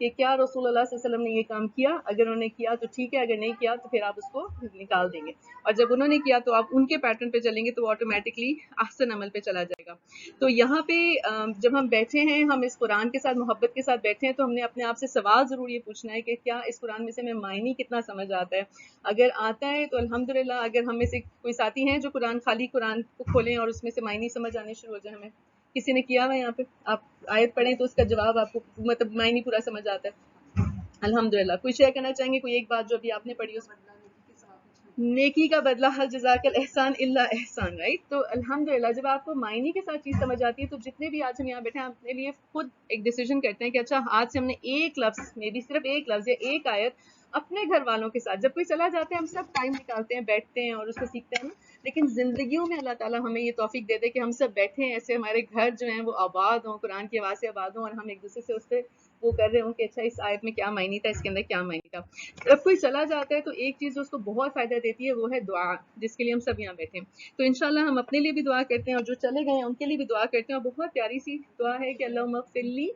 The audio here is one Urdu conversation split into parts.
کہ کیا رسول اللہ صلی اللہ علیہ وسلم نے یہ کام کیا, اگر انہوں نے کیا تو ٹھیک ہے, اگر نہیں کیا تو پھر آپ اس کو نکال دیں گے, اور جب انہوں نے کیا تو آپ ان کے پیٹرن پہ چلیں گے تو وہ آٹومیٹکلی احسن عمل پہ چلا جائے گا. تو یہاں پہ جب ہم بیٹھے ہیں, ہم اس قرآن کے ساتھ محبت کے ساتھ بیٹھے ہیں, تو ہم نے اپنے آپ سے سوال ضرور یہ پوچھنا ہے کہ کیا اس قرآن میں سے ہمیں معنی کتنا سمجھ آتا ہے. اگر آتا ہے تو الحمدللہ, اگر ہم میں سے کوئی ساتھی ہیں جو خالی قرآن کو کھولیں اور اس میں سے معنی سمجھ آنے شروع ہو جائے, ہمیں کسی نے کیا ہوا یہاں پہ, آپ آیت پڑھیں تو اس کا جواب آپ کو مطلب معنی پورا سمجھ آتا ہے الحمدللہ. کوئی شیئر کرنا چاہیں گے, کوئی ایک بات جو ابھی آپ نے پڑھی اس میں؟ نیکی کا بدلہ حل جزاک الاحسان الا احسان, رائٹ. تو الحمدللہ جب آپ کو معنی کے ساتھ چیز سمجھ آتی ہے تو جتنے بھی آج ہم یہاں بیٹھے ہیں اپنے لیے خود ایک ڈیسیجن کرتے ہیں کہ اچھا آج سے ہم نے ایک لفظ, میں بھی صرف ایک لفظ یا ایک آیت اپنے گھر والوں کے ساتھ, جب کوئی چلا جاتا ہے ہم سب ٹائم نکالتے ہیں, بیٹھتے ہیں اور اس کو سیکھتے ہیں نا, لیکن زندگیوں میں اللہ تعالیٰ ہمیں یہ توفیق دے دے کہ ہم سب بیٹھے ہیں ایسے, ہمارے گھر جو ہیں وہ آباد ہوں, قرآن کی آواز سے آباد ہوں, اور ہم ایک دوسرے سے اس پہ وہ کر رہے ہوں کہ اچھا اس آیت میں کیا معنی تھا, اس کے اندر کیا معنی تھا. جب کوئی چلا جاتا ہے تو ایک چیز جو اس کو بہت فائدہ دیتی ہے وہ ہے دعا, جس کے لیے ہم سب یہاں بیٹھے ہیں. تو انشاءاللہ ہم اپنے لیے بھی دعا کرتے ہیں اور جو چلے گئے ہیں ان کے لیے بھی دعا کرتے ہیں, اور بہت پیاری سی دعا ہے کہ اللہم اغفر لی,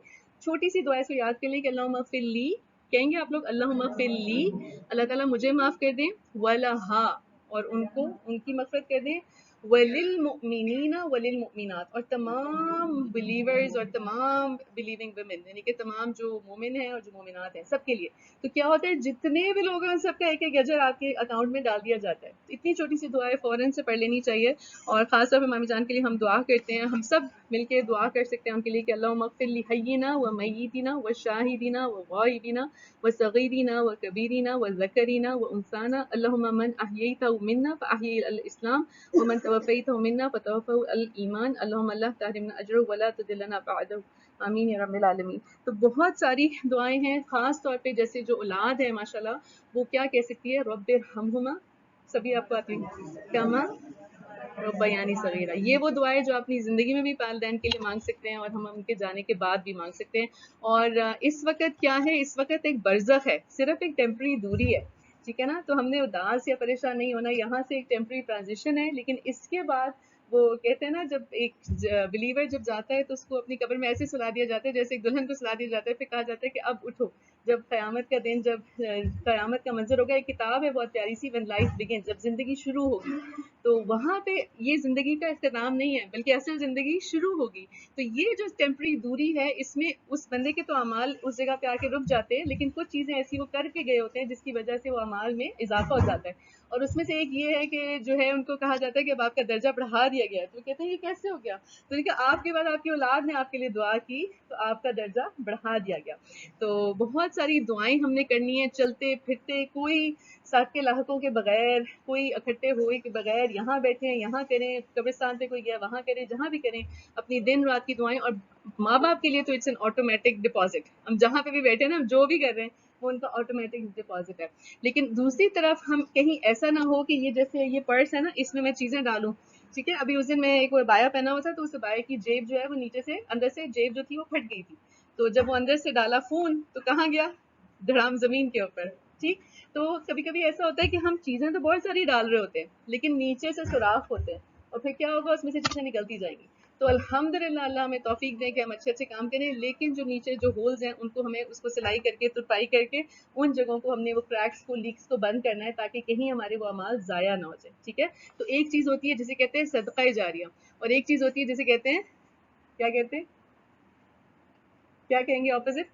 چھوٹی سی دعا سے یاد کر لیں کہ اللہم اغفر لی, کہیں گے آپ لوگ اللہم اغفر لی, اللہ تعالیٰ مجھے معاف کر دیں, ولہا, اور ان کو ان کی مغفرت کر دیں, وللمؤمنین وللمؤمنات, اور تمام بلیورز اور تمام بلیونگ ویمن, یعنی کہ تمام جو مومن ہیں اور جو مومنات ہیں سب کے لیے. تو کیا ہوتا ہے جتنے بھی لوگ ہیں سب کا ایک ایک اجر آپ کے اکاؤنٹ میں ڈال دیا جاتا ہے. اتنی چھوٹی سی دعائیں فوراً سے پڑھ لینی چاہیے, اور خاص طور پہ مامی جان کے لیے ہم دعا کرتے ہیں, ہم سب مل کے دعا کر سکتے ہیں ان کے لیے کہ اللہم اغفر لحینا و میتنا و شاہدینا و غائبینا و صغیرنا و کبیرنا و ذکرنا و انثانا, اللہم من احییتہ منا فاحیی الاسلام ومن توفیتہ منا فتوفہ الایمان, اللہم لا تحرمنا اجرہ ولا تضلنا بعدہ, آمین یا رب العالمین. تو بہت ساری دعائیں ہیں, خاص طور پہ جیسے جو اولاد ہے ماشاءاللہ وہ کیا کہہ سکتی ہے, رب ارحمہما, سبھی آپ کو آتی ہیں, کما ربیانی صغیرہ. یہ وہ دعائیں جو اپنی زندگی میں بھی والدین کے لیے مانگ سکتے ہیں, اور ہم ان کے جانے کے بعد بھی مانگ سکتے ہیں. اور اس وقت کیا ہے, اس وقت ایک برزخ ہے, صرف ایک ٹیمپرری دوری ہے, ٹھیک ہے نا. تو ہم نے اداس یا پریشان نہیں ہونا, یہاں سے ایک ٹیمپرری ٹرانزیشن ہے, لیکن اس کے بعد وہ کہتے ہیں نا جب ایک بلیور جب جاتا ہے تو اس کو اپنی قبر میں ایسے سلا دیا جاتا ہے جیسے ایک دلہن کو سلا دیا جاتا ہے, پھر کہا جاتا ہے کہ اب اٹھو, جب قیامت کا دن, جب قیامت کا منظر ہوگا. ایک کتاب ہے بہت پیاری سی, when life begins, جب زندگی شروع ہوگی, تو وہاں پہ یہ زندگی کا اختتام نہیں ہے بلکہ اصل زندگی شروع ہوگی. تو یہ جو ٹیمپرری دوری ہے اس میں اس بندے کے تو اعمال اس جگہ پہ آ کے رک جاتے ہیں, لیکن کچھ چیزیں ایسی وہ کر کے گئے ہوتے ہیں جس کی وجہ سے وہ اعمال میں اضافہ ہو جاتا ہے. اور اس میں سے ایک یہ ہے کہ جو ہے ان کو کہا جاتا ہے کہ اب آپ کا درجہ بڑھا دیا گیا ہے. تو کہتے ہیں یہ کیسے ہو گیا, تو کہ آپ کے بعد آپ کی اولاد نے آپ کے لیے دعا کی تو آپ کا درجہ بڑھا دیا گیا. تو بہت ساری دعائیں ہم نے کرنی ہے, چلتے پھرتے, کوئی ساتھ کے لاحقوں کے بغیر, کوئی اکٹھے ہوئے کے بغیر, یہاں بیٹھے ہیں یہاں کریں, قبرستان پہ کوئی گیا وہاں کریں, جہاں بھی کریں اپنی دن رات کی دعائیں. اور ماں باپ کے لیے تو اٹس این آٹومیٹک ڈپازٹ, ہم جہاں پہ بھی بیٹھے نا, ہم جو بھی کر رہے ہیں وہ ان کا آٹومیٹک ڈپازٹ ہے. لیکن دوسری طرف ہم کہیں ایسا نہ ہو کہ یہ جیسے یہ پرس ہے نا, اس میں چیزیں ڈالوں, ٹھیک ہے. ابھی اس دن میں ایک بایا پہنا ہوا تھا, تو اس بایا کی جیب جو ہے وہ نیچے سے, اندر سے جیب جو تھی وہ پھٹ گئی تھی, تو جب وہ اندر سے ڈالا فون تو کہاں گیا, دھڑام زمین کے اوپر, ٹھیک. تو کبھی کبھی ایسا ہوتا ہے کہ ہم چیزیں تو بہت ساری ڈال رہے ہوتے ہیں لیکن نیچے سے سوراخ ہوتے ہیں, اور پھر کیا ہوگا, اس میں سے چیزیں نکلتی جائیں گی. تو الحمدللہ اللہ ہمیں توفیق دیں کہ ہم اچھے اچھے کام کریں, لیکن جو نیچے جو ہولز ہیں ان کو ہمیں اس کو سلائی کر کے, ترپائی کر کے, ان جگہوں کو ہم نے وہ کریکس کو, لیکس کو بند کرنا ہے تاکہ کہیں ہمارے وہ اعمال ضائع نہ ہو جائے, ٹھیک ہے. تو ایک چیز ہوتی ہے جسے کہتے ہیں صدقہ جاریہ, اور ایک چیز ہوتی ہے جسے کہتے ہیں, کیا کہتے ہیں, کیا کہیں گے اپوزٹ,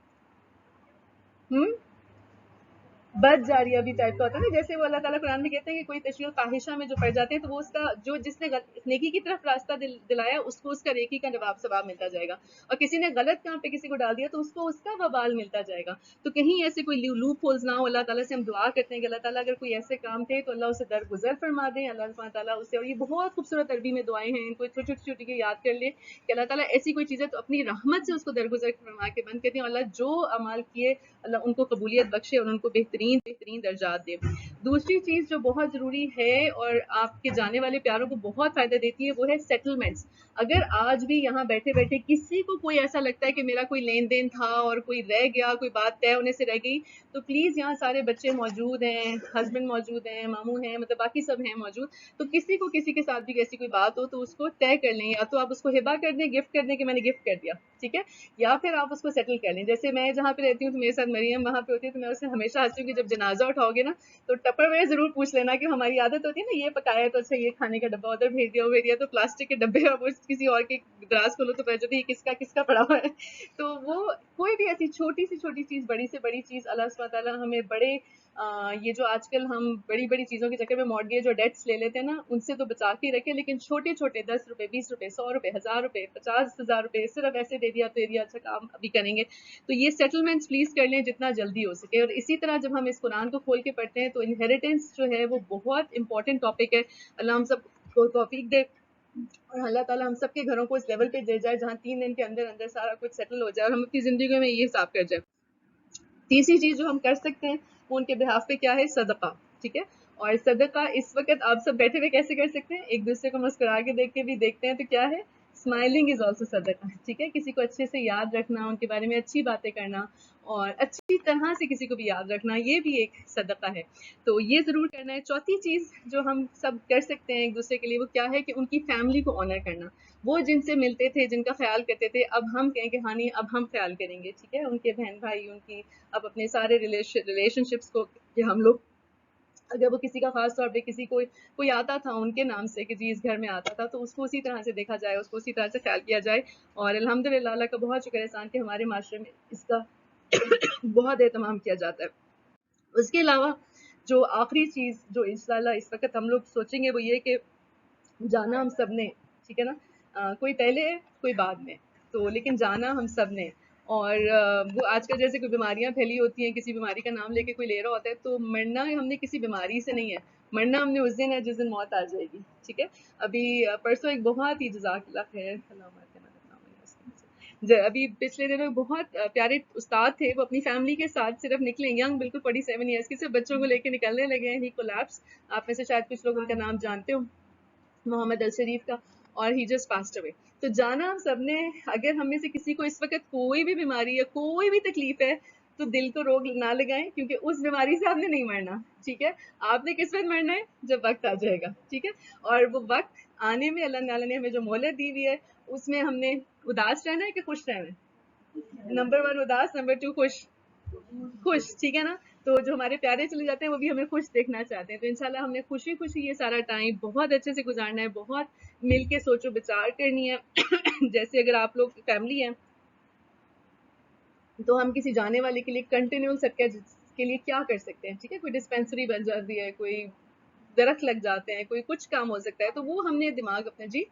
بد جاریہ بھی ٹائپ کا ہوتا ہے نا. جیسے وہ اللہ تعالیٰ قرآن میں کہتے ہیں کہ کوئی تشویق فاحشہ میں جو پڑ جاتے ہیں تو وہ اس کا جو جس نے نیکی کی طرف راستہ دلایا اس کو اس کا نیکی کا ثواب ملتا جائے گا, اور کسی نے غلط کام پہ کسی کو ڈال دیا تو اس کو اس کا وبال ملتا جائے گا. تو کہیں ایسے کوئی لوپ ہولز نہ ہو. اللہ تعالیٰ سے ہم دعا کرتے ہیں کہ اللہ تعالیٰ اگر کوئی ایسے کام تھے تو اللہ اسے درگزر فرما دیں, اللہ سبحانہ تعالیٰ اسے. اور یہ بہت خوبصورت عربی میں دعائیں ہیں, ان کو چھوٹی چھوٹی کے یاد کر لیں کہ اللہ تعالیٰ ایسی کوئی چیز ہے تو اپنی رحمت سے اس کو درگزر فرما کے بند کر دیں, اور اللہ جو اعمال کیے اللہ ان کو قبولیت بخشے اور ان کو بہترین بہترین درجات دے. دوسری چیز جو بہت ضروری ہے اور آپ کے جانے والے پیاروں کو بہت فائدہ دیتی ہے وہ ہے سیٹلمنٹس. اگر آج بھی یہاں بیٹھے بیٹھے کسی کو کوئی ایسا لگتا ہے کہ میرا کوئی لین دین تھا اور کوئی رہ گیا, کوئی بات طے ہونے سے رہ گئی, تو پلیز یہاں سارے بچے موجود ہیں, ہسبینڈ موجود ہیں, ماموں ہیں, مطلب باقی سب ہیں موجود, تو کسی کو کسی کے ساتھ بھی ایسی کوئی بات ہو تو اس کو طے کر لیں, یا تو آپ اس کو ہبا کر دیں, گفٹ کر دیں کہ میں نے گفٹ کر دیا, ٹھیک ہے, یا پھر آپ اس کو سیٹل کر لیں. جیسے میں جہاں پہ رہتی ہوں تو میرے ساتھ مریم وہاں پہ ہوتی ہے, تو میں اسے ہمیشہ ہنستی ہوں کہ جب جنازہ اٹھاؤ گے نا تو ٹپر میں ضرور پوچھ لینا, کہ ہماری عادت ہوتی ہے نا یہ پکایا تو اچھا یہ کھانے کا ڈبہ ادھر بھیج دیا, وہ بھیج دیا, تو پلاسٹک کے ڈبے اب کسی اور کے دراز کھولو تو پتا چلتا ہے یہ کس کا پڑا ہوا ہے. تو وہ کوئی بھی ایسی چھوٹی سی چھوٹی چیز, بڑی سے بڑی چیز, اللہ سبحانہ تعالیٰ ہمیں بڑے یہ جو آج کل ہم بڑی بڑی چیزوں کے چکر میں مارگیج اور ڈیٹس لے لیتے ہیں نا, ان سے تو بچا کے رکھے, لیکن چھوٹے چھوٹے 10 روپے, 20 روپے, 100 روپے, 1000 روپے, 50,000 روپے صرف ایسے دے دیا تو دیا, اچھا کام ابھی کریں گے, تو یہ سیٹلمنٹس پلیز کر لیں جتنا جلدی ہو سکے. اور اسی طرح جب ہم اس قرآن کو کھول کے پڑھتے ہیں تو انہیریٹنس جو ہے وہ بہت امپورٹنٹ ٹاپک ہے. اللہ ہم سب کو توفیق دے اور اللہ تعالیٰ ہم سب کے گھروں کو اس لیول پہ دے جائے جہاں 3 دن کے اندر اندر سارا کچھ سیٹل ہو جائے اور ہم اپنی زندگی میں یہ حساب کر جائے. تیسری چیز جو ہم کر سکتے ہیں وہ ان کے بہاف پہ کیا ہے, صدقہ, ٹھیک ہے. اور صدقہ اس وقت آپ سب بیٹھے ہوئے کیسے کر سکتے ہیں, ایک دوسرے کو مسکرا کے دیکھ کے بھی دیکھتے ہیں تو کیا ہے, اسمائلنگ از آلسو صدقہ, ٹھیک ہے. کسی کو اچھے سے یاد رکھنا, ان کے بارے میں اچھی باتیں کرنا اور اچھی طرح سے کسی کو بھی یاد رکھنا, یہ بھی ایک صدقہ ہے, تو یہ ضرور کرنا ہے. چوتھی چیز جو ہم سب کر سکتے ہیں ایک دوسرے کے لیے وہ کیا ہے کہ ان کی فیملی کو آنر کرنا. وہ جن سے ملتے تھے, جن کا خیال کرتے تھے, اب ہم کہیں کہ ہاں نہیں اب ہم خیال کریں گے, ٹھیک ہے. ان کے بہن بھائی, ان کی اب اپنے سارے ریلیشن شپس کو, کہ ہم لوگ اگر وہ کسی کا خاص طور پہ کسی کو کوئی آتا تھا ان کے نام سے کہ جی اس گھر میں آتا تھا, تو اس کو اسی طرح سے دیکھا جائے, اس کو اسی طرح سے خیال کیا جائے. اور الحمدللہ اللہ کا بہت شکر احسان کہ ہمارے معاشرے میں اس کا بہت اہتمام کیا جاتا ہے. اس کے علاوہ جو آخری چیز جو انشاءاللہ اس وقت ہم لوگ سوچیں گے وہ یہ کہ جانا ہم سب نے, ٹھیک ہے نا, کوئی پہلے کوئی بعد میں, تو لیکن جانا ہم سب نے. اور وہ آج کل جیسے کوئی بیماریاں پھیلی ہوتی ہیں, کسی بیماری کا نام لے کے کوئی لے رہا ہوتا ہے, تو مرنا ہم نے کسی بیماری سے نہیں ہے, مرنا ہم نے اس دن ہے جس دن موت آ جائے گی, ٹھیک ہے. ابھی پرسوں ایک بہت ہی جزاک اللہ خیر, ابھی پچھلے دنوں بہت پیارے استاد تھے, وہ اپنی فیملی کے ساتھ صرف نکلے, ینگ بالکل 47 ایئرس کے, صرف بچوں کو لے کے نکلنے لگے ہیں. ہی کولیپس, آپ میں سے شاید کچھ لوگ ان کا نام جانتے ہو, محمد الشریف کا, اور ہی جسٹ پاسڈ اوے. تو جانا ہم سب نے. اگر ہم میں سے کسی کو اس وقت کوئی بھی بیماری یا کوئی بھی تکلیف ہے تو دل کو روگ نہ لگائیں, کیونکہ اس بیماری سے آپ نے نہیں مرنا, ٹھیک ہے. آپ نے کس وقت مرنا ہے, جب وقت آ جائے گا, ٹھیک ہے. اور وہ وقت آنے میں اللہ تعالیٰ نے ہمیں جو مہلت دی ہوئی ہے اس میں ہم نے اداس رہنا ہے کہ خوش رہنا ہے. نمبر 1 اداس, نمبر 2 خوش, ٹھیک ہے نا. تو جو ہمارے پیارے چلے جاتے ہیں وہ بھی ہمیں خوش دیکھنا چاہتے ہیں, تو انشاءاللہ ہم نے خوشی خوشی یہ سارا ٹائم بہت اچھے سے گزارنا ہے, بہت مل کے سوچو بچار کرنی ہے. جیسے اگر آپ لوگ فیملی ہیں تو ہم کسی جانے والے کے لیے کنٹینیو صدقہ کے لیے کیا کر سکتے ہیں, ٹھیک ہے. کوئی ڈسپینسری بن جاتی ہے, کوئی درخت لگ جاتے ہیں, کوئی کچھ کام ہو سکتا ہے, تو وہ ہم نے دماغ اپنا, جی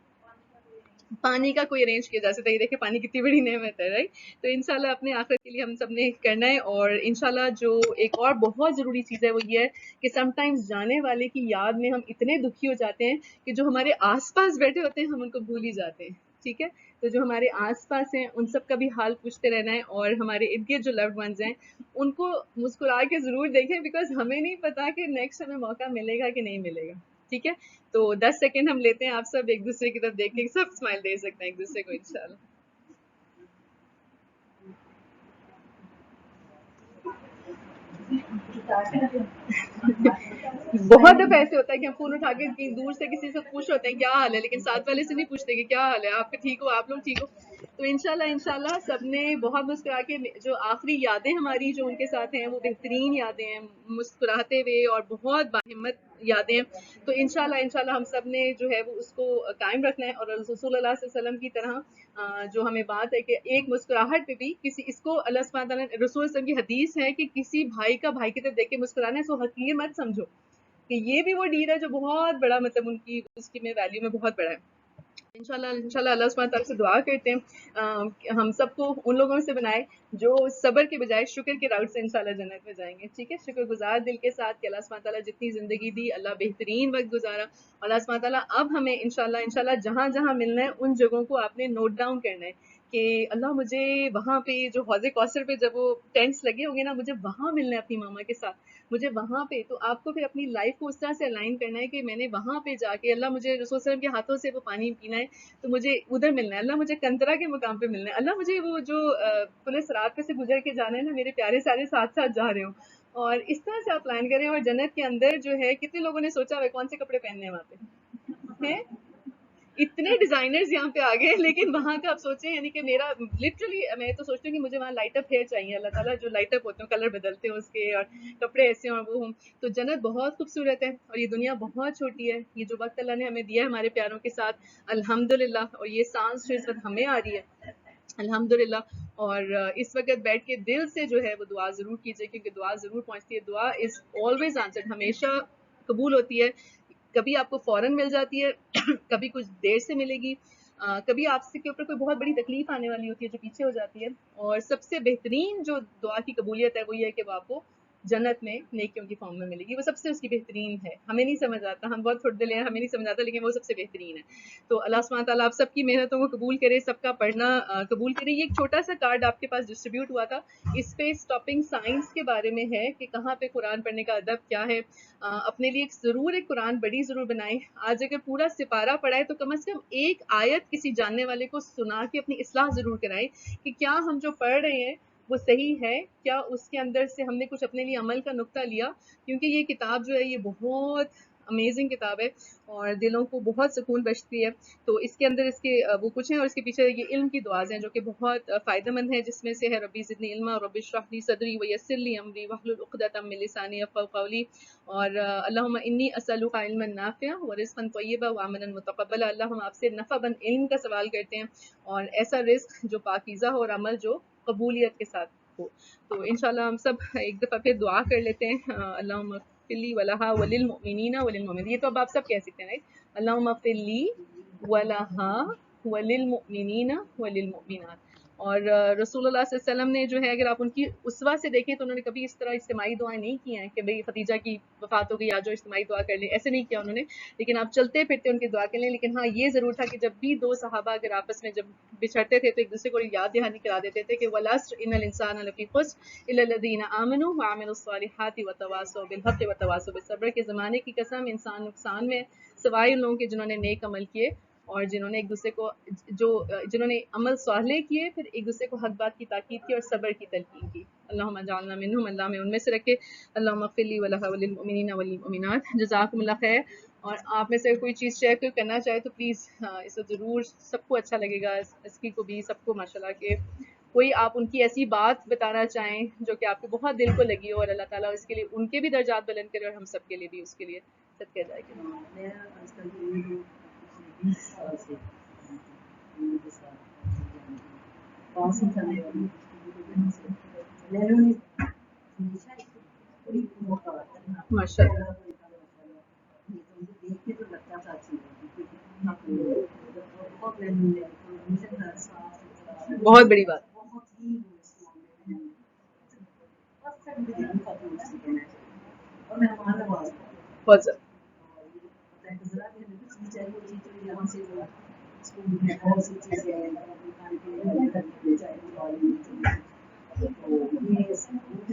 پانی کا کوئی ارینج کیا جا سکتا ہے. یہ دیکھیں پانی کتنی بڑی نعمت ہے, رائٹ. تو انشاءاللہ اپنے آخرت کے لیے ہم سب نے کرنا ہے. اور انشاءاللہ جو ایک اور بہت ضروری چیز ہے وہ یہ ہے کہ سم ٹائمز جانے والے کی یاد میں ہم اتنے دکھی ہو جاتے ہیں کہ جو ہمارے آس پاس بیٹھے ہوتے ہیں ہم ان کو بھول ہی جاتے ہیں, ٹھیک ہے. تو جو ہمارے آس پاس ہیں ان سب کا بھی حال پوچھتے رہنا ہے, اور ہمارے ارد گرد جو لوڈ ونز ہیں ان کو مسکرا کے ضرور دیکھیں, بیکاز ہمیں نہیں پتا کہ نیکسٹ ہمیں موقع ملے گا کہ نہیں ملے گا, ٹھیک ہے. تو 10 سیکنڈ ہم لیتے ہیں, آپ سب ایک دوسرے کی طرف دیکھ کے سب اسمائل دے سکتے ہیں ایک دوسرے کو انشاءاللہ. بہت دفعہ ایسے ہوتا ہے کہ ہم فون اٹھا کے دور سے کسی سے پوچھ ہوتے ہیں کیا حال ہے, لیکن ساتھ والے سے نہیں پوچھتے کہ کیا حال ہے, آپ کا ٹھیک ہو, آپ لوگ ٹھیک ہو. تو انشاءاللہ سب نے بہت مسکرا کے, جو آخری یادیں ہماری جو ان کے ساتھ ہیں وہ بہترین یادیں ہیں, مسکراتے ہوئے اور بہت باہمت یادیں ہیں. تو انشاءاللہ ہم سب نے جو ہے وہ اس کو قائم رکھنا ہے. اور رسول اللہ صلی اللہ علیہ وسلم کی طرح جو ہمیں بات ہے کہ ایک مسکراہٹ پہ بھی کسی, اس کو اللہ سبحانہ تعالیٰ رسول صلی اللہ علیہ وسلم کی حدیث ہے کہ کسی بھائی کا بھائی کی طرف دیکھ کے مسکرانا ہے, سو حقیر مت سمجھو کہ یہ بھی وہ ڈیل ہے جو بہت بڑا, مطلب ان کی اس کی میں ویلیو میں بہت بڑا ہے. انشاءاللہ اللہ سبحانہ تعالیٰ سے دعا کرتے ہیں ہم سب کو ان لوگوں سے بنائے جو صبر کے بجائے شکر کے راؤٹ سے انشاءاللہ جنت میں جائیں گے, ٹھیک ہے. شکر گزار دل کے ساتھ کہ اللہ سبحانہ تعالیٰ جتنی زندگی دی, اللہ بہترین وقت گزارا. اللہ سبحانہ تعالیٰ اب ہمیں انشاءاللہ جہاں جہاں ملنا ہے ان جگہوں کو آپ نے نوٹ ڈاؤن کرنا ہے کہ اللہ مجھے وہاں پہ جو حوض کوثر پہ جب وہ ٹینٹس لگے ہوں گے نا، مجھے وہاں ملنا ہے اپنی ماما کے ساتھ، مجھے وہاں پہ. تو آپ کو پھر اپنی لائف کو اس طرح سے الائن کرنا ہے کہ میں نے وہاں پہ جا کے، اللہ مجھے رسول صلی اللہ علیہ وسلم کے ہاتھوں سے وہ پانی پینا ہے تو مجھے ادھر ملنا ہے، اللہ مجھے کنترا کے مقام پہ ملنا ہے، اللہ مجھے وہ جو پولیس رات پہ سے گزر کے جانا ہے نا، میرے پیارے سارے ساتھ ساتھ جا رہے ہوں. اور اس طرح سے آپ پلان کریں. اور جنت کے اندر جو ہے کتنے لوگوں نے سوچا ہوئے کون سے کپڑے پہننے ہیں وہاں پہ ہیں؟ اتنے ڈیزائنرز یہاں پہ آ گئے، لیکن وہاں کا آپ سوچیں، یعنی کہ میرا لٹرلی میں تو سوچتی ہوں کہ مجھے وہاں لائٹ اپ ہیئر چاہیے، اللہ تعالیٰ جو لائٹ اپ ہوتے ہیں کلر بدلتے ہیں اس کے، اور کپڑے ایسے اور وہ ہوں. تو جنت بہت خوبصورت ہے اور یہ دنیا بہت چھوٹی ہے. یہ جو وقت اللہ نے ہمیں دیا ہے ہمارے پیاروں کے ساتھ الحمدللہ، اور یہ سانس جو اس وقت ہمیں آ رہی ہے الحمدللہ. اور اس وقت بیٹھ کے دل سے جو ہے وہ دعا ضرور کیجیے، کیونکہ دعا ضرور پہنچتی ہے. دعا از آلویز آنسرڈ، ہمیشہ قبول ہوتی ہے. کبھی آپ کو فوراً مل جاتی ہے، کبھی کچھ دیر سے ملے گی، کبھی آپ کے اوپر کوئی بہت بڑی تکلیف آنے والی ہوتی ہے جو پیچھے ہو جاتی ہے. اور سب سے بہترین جو دعا کی قبولیت ہے وہ یہ ہے کہ وہ آپ کو جنت میں نیکیوں کی فارم میں ملے گی. وہ سب سے اس کی بہترین ہے. ہمیں نہیں سمجھ آتا، ہم بہت تھوڑے دل ہیں، ہمیں نہیں سمجھ آتا، لیکن وہ سب سے بہترین ہے. تو اللہ سبحانہ تعالیٰ آپ سب کی محنتوں کو قبول کرے، سب کا پڑھنا قبول کرے. یہ ایک چھوٹا سا کارڈ آپ کے پاس ڈسٹریبیوٹ ہوا تھا، اس پہ اسٹاپنگ سائنس کے بارے میں ہے کہ کہاں پہ قرآن پڑھنے کا ادب کیا ہے. اپنے لیے ضرور ایک قرآن بڑی ضرور بنائیں. آج اگر پورا سپارہ پڑھا ہے تو کم از کم ایک آیت کسی جاننے والے کو سنا کے اپنی اصلاح ضرور کرائیں کہ کیا ہم جو پڑھ رہے ہیں وہ صحیح ہے، کیا اس کے اندر سے ہم نے کچھ اپنے لیے عمل کا نقطہ لیا. کیونکہ یہ کتاب جو ہے یہ بہت امیزنگ کتاب ہے اور دلوں کو بہت سکون بخشتی ہے. تو اس کے اندر اس کے وہ کچھ ہیں، اور اس کے پیچھے یہ علم کی دعائیں ہیں جو کہ بہت فائدہ مند ہے، جس میں سے ہے ربی زدنی علما رب اشرح لی صدری ویسر لی امری واحلل عقدۃ من لسانی یفقهوا قولی. اور اللہم انی اسألک علما نافعا ورزقا طیبا وعملا متقبلا. اللہ ہم آپ سے نفع بند علم کا سوال کرتے ہیں اور ایسا رزق جو پاکیزہ ہو اور عمل جو قبولیت کے ساتھ ہو. تو انشاءاللہ ہم سب ایک دفعہ پھر دعا کر لیتے ہیں. اللہم اغفر لی ولہا وللمؤمنین وللمؤمنات. یہ تو اب آپ سب کہہ سکتے ہیں رائٹ، اللہم اغفر لی ولہا وللمؤمنین وللمؤمنات. اور رسول اللہ صلی اللہ علیہ وسلم نے جو ہے، اگر آپ ان کی اسوہ سے دیکھیں تو انہوں نے کبھی اس طرح اجتماعی دعائیں نہیں کی ہیں کہ بھئی خدیجہ کی وفات ہو گئی آ جاؤ اجتماعی دعا کر لیں، ایسے نہیں کیا انہوں نے. لیکن آپ چلتے پھرتے ان کی دعا کر لیں. لیکن ہاں یہ ضرور تھا کہ جب بھی دو صحابہ اگر آپس میں جب بچھڑتے تھے تو ایک دوسرے کو یاد دہانی کرا دیتے تھے کہ والعصر ان الانسان لفی خسر الا الذین آمنوا وعملوا الصالحات وتواصوا بالحق وتواصوا بالصبر. کے زمانے کی قسم انسان نقصان میں سوائے ان لوگوں کے جنہوں نے نیک عمل کیے اور جنہوں نے ایک دوسرے کو جنہوں نے عمل صالح کیے، پھر ایک دوسرے کو حق بات کی تاکید کی اور صبر کی تلقین کی. اللہم اجعلنا منہم، اللہ ہمیں ان میں سے رکھے. اللہم اغفر لی ولہا وللمؤمنین والمؤمنات. جزاکم اللہ خیر. اور آپ میں سے کوئی چیز شیئر کرنا چاہے تو پلیز اس کو ضرور، سب کو اچھا لگے گا، اس کی کو بھی سب کو ماشاءاللہ کہ کوئی آپ ان کی ایسی بات بتانا چاہیں جو کہ آپ کے بہت دل کو لگی ہو، اور اللہ تعالیٰ اس کے لیے ان کے بھی درجات بلند کرے اور ہم سب کے لیے بھی اس کے لیے صدقہ جائے گا. میں آج کل یہ جو 20 سال سے میرے ساتھ پاس ہی کرنے والی میں نے ہمیشہ بڑی موقع آتا ہے ماشاء اللہ. دیکھ کے تو لگتا تھا اچھی بہت محنت ہے، ہمیشہ گھر صاف ستھرا، بہت بڑی بات. بہت ہی اور مہمان نواز بہت زیادہ. یہاں سے اسکول میں بہت سی چیزیں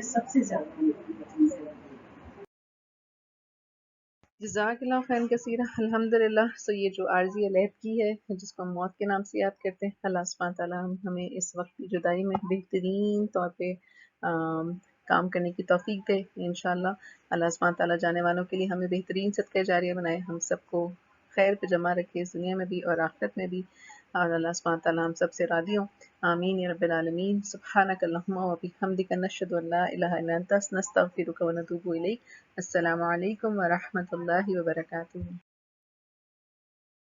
سب سے زیادہ جزاک اللہ خیر کثیر. الحمدللہ. سو یہ جو عارضی علیحدگی ہے جس کو ہم موت کے نام سے یاد کرتے ہیں، اللہ سبحانہ تعالیٰ ہمیں اس وقت کی جدائی میں بہترین طور پہ کام کرنے کی توفیق دے انشاءاللہ. اللہ سبحانہ تعالیٰ جانے والوں کے لیے ہمیں بہترین صدقہ جاریہ بنائے، ہم سب کو خیر پہ جمع رکھے اس دنیا میں بھی اور آخرت میں بھی، اور اللہ سبحانہ تعالیٰ ہم سب سے راضی ہوں. آمین یا رب العالمین. سبحانک اللہم و بحمدک نشہد ان لا الہ الا انت نستغفرک و نتوب الیک. السلام علیکم ورحمۃ اللہ وبرکاتہ.